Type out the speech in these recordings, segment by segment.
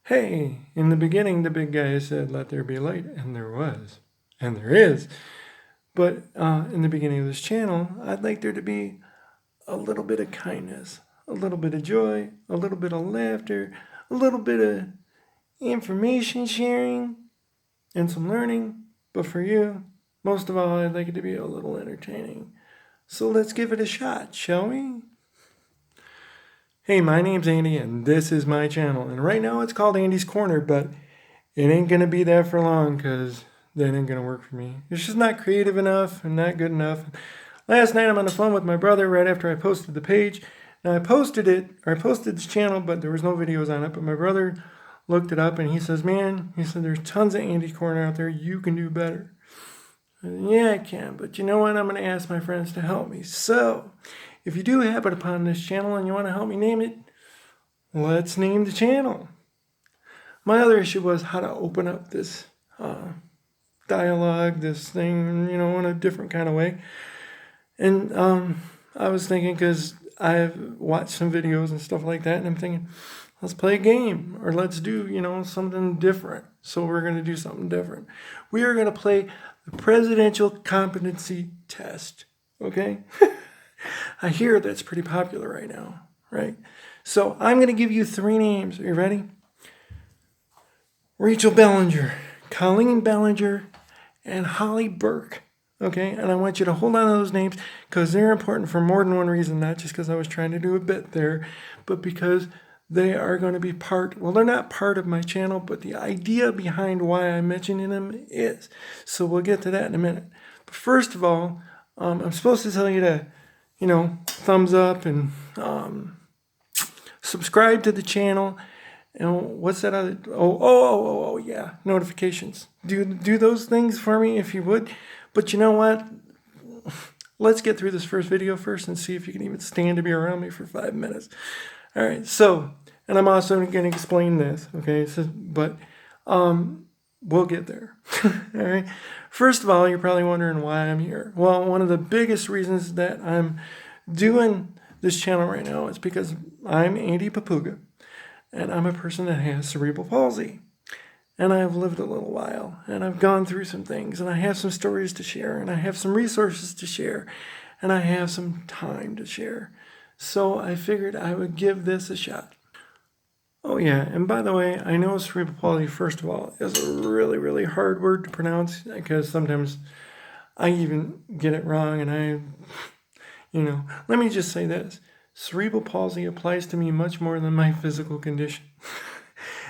Hey, in the beginning, the big guy said, "Let there be light," and there was, and there is. But in the beginning of this channel, I'd like there to be a little bit of kindness, a little bit of joy, a little bit of laughter, a little bit of information sharing, and some learning. But for you, most of all, I'd like it to be a little entertaining. So let's give it a shot, shall we? Hey, my name's Andy, and this is my channel. And right now it's called Andy's Corner, but it ain't gonna be that for long, because that ain't gonna work for me. It's just not creative enough and not good enough. Last night I'm on the phone with my brother right after I posted the page. Now I posted this channel, but there was no videos on it. But my brother looked it up and he says, "Man," he said, "there's tons of Andy's Corner out there. You can do better." I said, "Yeah, I can, but you know what? I'm gonna ask my friends to help me." So, if you do happen upon this channel and you want to help me name it, let's name the channel. My other issue was how to open up this dialogue, this thing, in a different kind of way. And I was thinking, because I've watched some videos and stuff like that, and I'm thinking, let's play a game, or let's do, something different. So we're going to do something different. We are going to play the Presidential Competency Test, okay? I hear that's pretty popular right now, right? So I'm going to give you 3 names. Are you ready? Rachel Bellinger, Colleen Bellinger, and Holly Burke. Okay, and I want you to hold on to those names because they're important for more than one reason, not just because I was trying to do a bit there, but because they are going to be they're not part of my channel, but the idea behind why I'm mentioning them is. So we'll get to that in a minute. But first of all, I'm supposed to tell you to, thumbs up and subscribe to the channel. And what's that other? Oh, yeah, notifications. Do those things for me if you would. But you know what? Let's get through this first video first and see if you can even stand to be around me for 5 minutes. All right, so, and I'm also going to explain this, okay? So, but we'll get there. All right. First of all, you're probably wondering why I'm here. Well, one of the biggest reasons that I'm doing this channel right now is because I'm Andy Papuga, and I'm a person that has cerebral palsy. And I've lived a little while, and I've gone through some things, and I have some stories to share, and I have some resources to share, and I have some time to share. So I figured I would give this a shot. Oh yeah, and by the way, I know cerebral palsy, first of all, is a really, really hard word to pronounce, because sometimes I even get it wrong, and let me just say this. Cerebral palsy applies to me much more than my physical condition.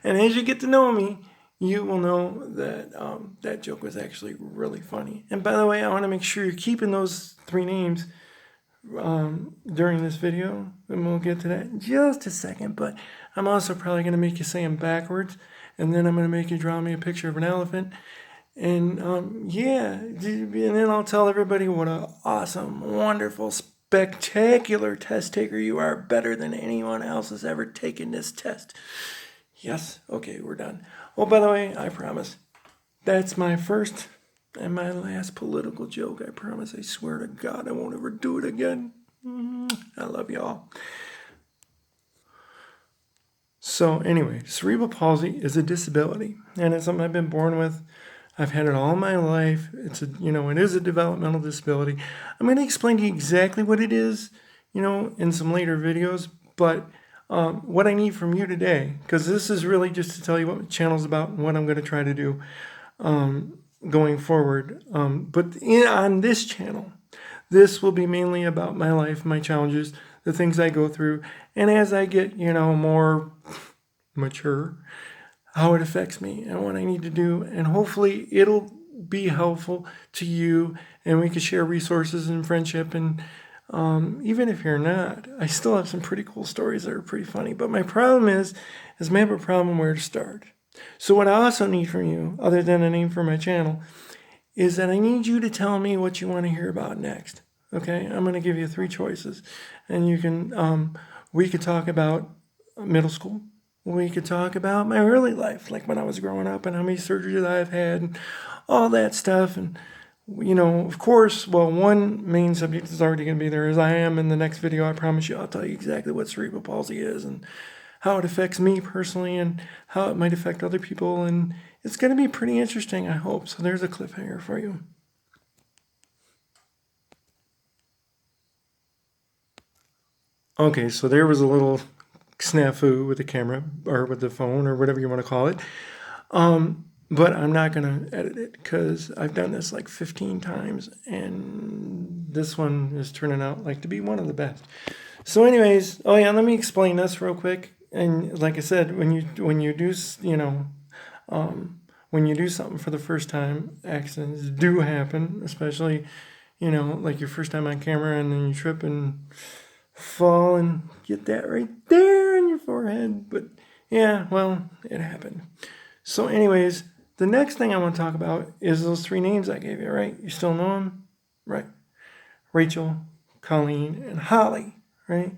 And as you get to know me, you will know that that joke was actually really funny. And by the way, I want to make sure you're keeping those 3 names during this video, and we'll get to that in just a second. But I'm also probably going to make you say them backwards, and then I'm going to make you draw me a picture of an elephant. And yeah, and then I'll tell everybody what an awesome, wonderful, spectacular test taker you are, better than anyone else has ever taken this test. Yes, okay, we're done. Oh, by the way, I promise, that's my first and my last political joke. I promise, I swear to God, I won't ever do it again. I love y'all. So anyway, cerebral palsy is a disability, and it's something I've been born with. I've had it all my life. It is a developmental disability. I'm going to explain to you exactly what it is, in some later videos, but what I need from you today, because this is really just to tell you what the channel's about and what I'm going to try to do going forward. But on this channel, this will be mainly about my life, my challenges, the things I go through, and as I get, more mature, how it affects me and what I need to do. And hopefully it'll be helpful to you, and we can share resources and friendship. And even if you're not, I still have some pretty cool stories that are pretty funny. But my problem is I have a problem where to start. So what I also need from you, other than a name for my channel, is that I need you to tell me what you want to hear about next. Okay, I'm going to give you 3 choices, and you can, we could talk about middle school. We could talk about my early life, like when I was growing up and how many surgeries I've had and all that stuff. And, of course, well, one main subject is already going to be there, as I am in the next video. I promise you, I'll tell you exactly what cerebral palsy is and how it affects me personally and how it might affect other people. And it's going to be pretty interesting, I hope. So there's a cliffhanger for you. Okay, so there was a little snafu with the camera or with the phone or whatever you want to call it. But I'm not going to edit it because I've done this like 15 times and this one is turning out like to be one of the best. So anyways, oh yeah, let me explain this real quick. And like I said, when you do, when you do something for the first time, accidents do happen, especially, like your first time on camera and then you trip and fall and get that right there on your forehead. But yeah, well, it happened. So anyways, the next thing I want to talk about is those 3 names I gave you, right? You still know them? Right. Rachel, Colleen, and Holly, right?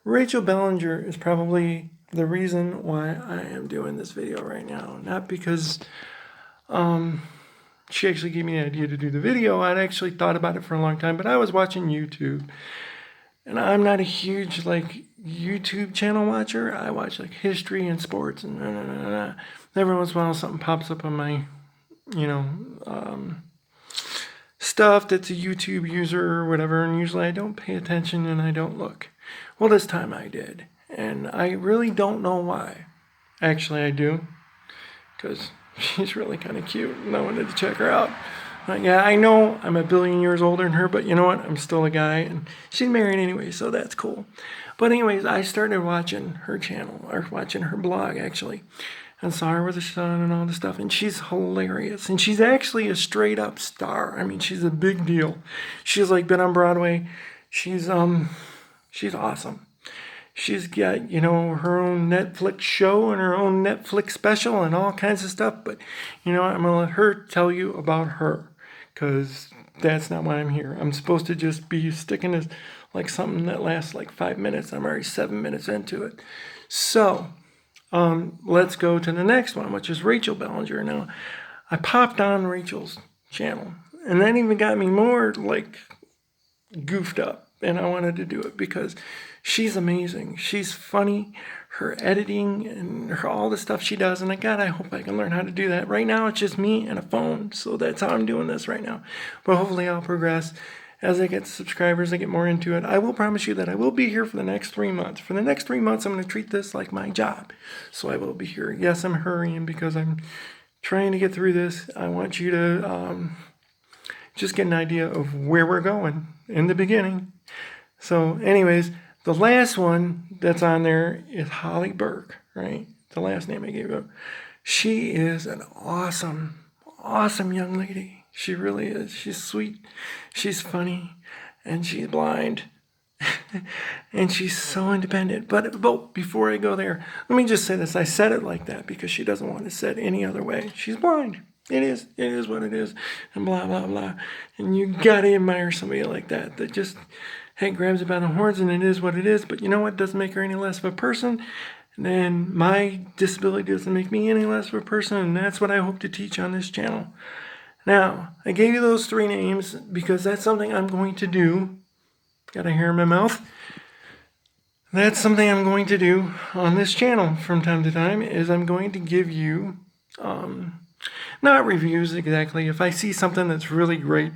Rachel Bellinger is probably the reason why I am doing this video right now. Not because she actually gave me the idea to do the video. I'd actually thought about it for a long time, but I was watching YouTube. And I'm not a huge YouTube channel watcher. I watch history and sports and every once in a while something pops up on my, stuff that's a YouTube user or whatever. And usually I don't pay attention and I don't look. Well, this time I did. And I really don't know why. Actually, I do. Because she's really kind of cute and I wanted to check her out. Yeah, I know I'm a billion years older than her, but you know what? I'm still a guy, and she's married anyway, so that's cool. But anyways, I started watching her channel, or watching her blog, actually, and saw her with her son and all this stuff, and she's hilarious. And she's actually a straight-up star. I mean, she's a big deal. She's, been on Broadway. She's awesome. She's got, her own Netflix show and her own Netflix special and all kinds of stuff. But, I'm going to let her tell you about her. Because that's not why I'm here. I'm supposed to just be sticking to something that lasts 5 minutes. I'm already 7 minutes into it. So, let's go to the next one, which is Rachel Bellinger. Now, I popped on Rachel's channel. And that even got me more, goofed up. And I wanted to do it because she's amazing. She's funny. Her editing and all the stuff she does. And God, I hope I can learn how to do that. Right now, it's just me and a phone. So that's how I'm doing this right now. But hopefully I'll progress as I get subscribers, I get more into it. I will promise you that I will be here for the next 3 months. For the next 3 months, I'm going to treat this like my job. So I will be here. Yes, I'm hurrying because I'm trying to get through this. I want you to just get an idea of where we're going in the beginning. So anyways, the last one that's on there is Holly Burke, right? The last name I gave her. She is an awesome, awesome young lady. She really is. She's sweet. She's funny. And she's blind. And she's so independent. But before I go there, let me just say this. I said it like that because she doesn't want it said any other way. She's blind. It is what it is. And blah, blah, blah. And you got to admire somebody like that just... Hey, grabs it by the horns, and it is what it is. But you know what? Doesn't make her any less of a person. And my disability doesn't make me any less of a person. And that's what I hope to teach on this channel. Now, I gave you those 3 names because that's something I'm going to do. Got a hair in my mouth. That's something I'm going to do on this channel from time to time. Is I'm going to give you, not reviews exactly. If I see something that's really great,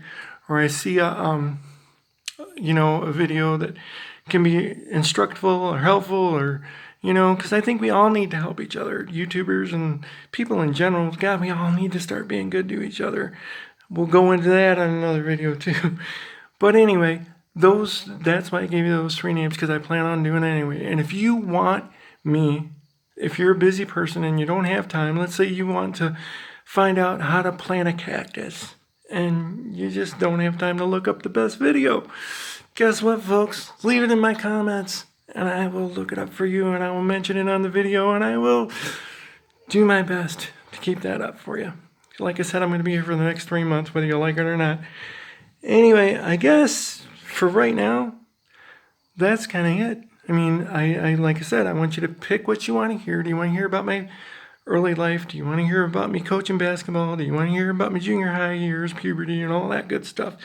or I see a video that can be instructful or helpful or, because I think we all need to help each other. YouTubers and people in general, God, we all need to start being good to each other. We'll go into that on another video too. But anyway, that's why I gave you those 3 names because I plan on doing it anyway. And if you want me, if you're a busy person and you don't have time, let's say you want to find out how to plant a cactus, and you just don't have time to look up the best video. Guess what, folks? Leave it in my comments, and I will look it up for you, and I will mention it on the video, and I will do my best to keep that up for you. Like I said, I'm going to be here for the next 3 months, whether you like it or not. Anyway, I guess for right now, that's kind of it. I mean, I like I said, I want you to pick what you want to hear. Do you want to hear about my early life? Do you want to hear about me coaching basketball? Do you want to hear about my junior high years, puberty, and all that good stuff?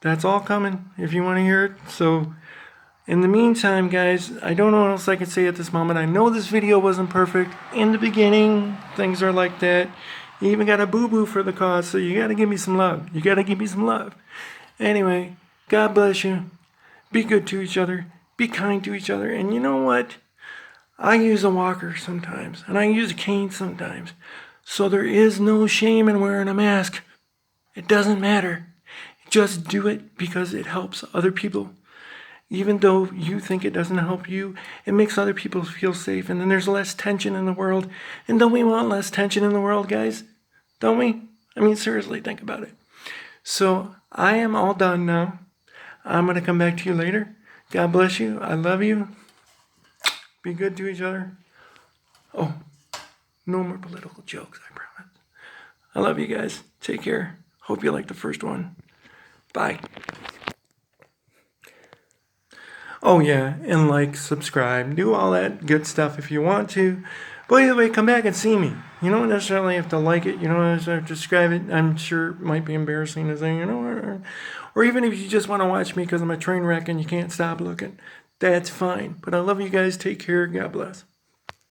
That's all coming if you want to hear it. So In the meantime, guys, I don't know what else I can say at this moment. I know this video wasn't perfect. In the beginning, things are like that. You even got a boo-boo for the cause, so you gotta give me some love. You gotta give me some love. Anyway, God bless you. Be good to each other. Be kind to each other. And you know what? I use a walker sometimes, and I use a cane sometimes. So there is no shame in wearing a mask. It doesn't matter. Just do it because it helps other people. Even though you think it doesn't help you, it makes other people feel safe, and then there's less tension in the world. And don't we want less tension in the world, guys? Don't we? I mean, seriously, think about it. So I am all done now. I'm going to come back to you later. God bless you. I love you. Be good to each other. Oh, no more political jokes, I promise. I love you guys. Take care. Hope you liked the first one. Bye. Oh yeah, and like, subscribe, do all that good stuff if you want to. But either way, come back and see me. You don't necessarily have to like it. You don't necessarily have to subscribe it. I'm sure it might be embarrassing to say, or even if you just want to watch me because I'm a train wreck and you can't stop looking, that's fine. But I love you guys. Take care. God bless.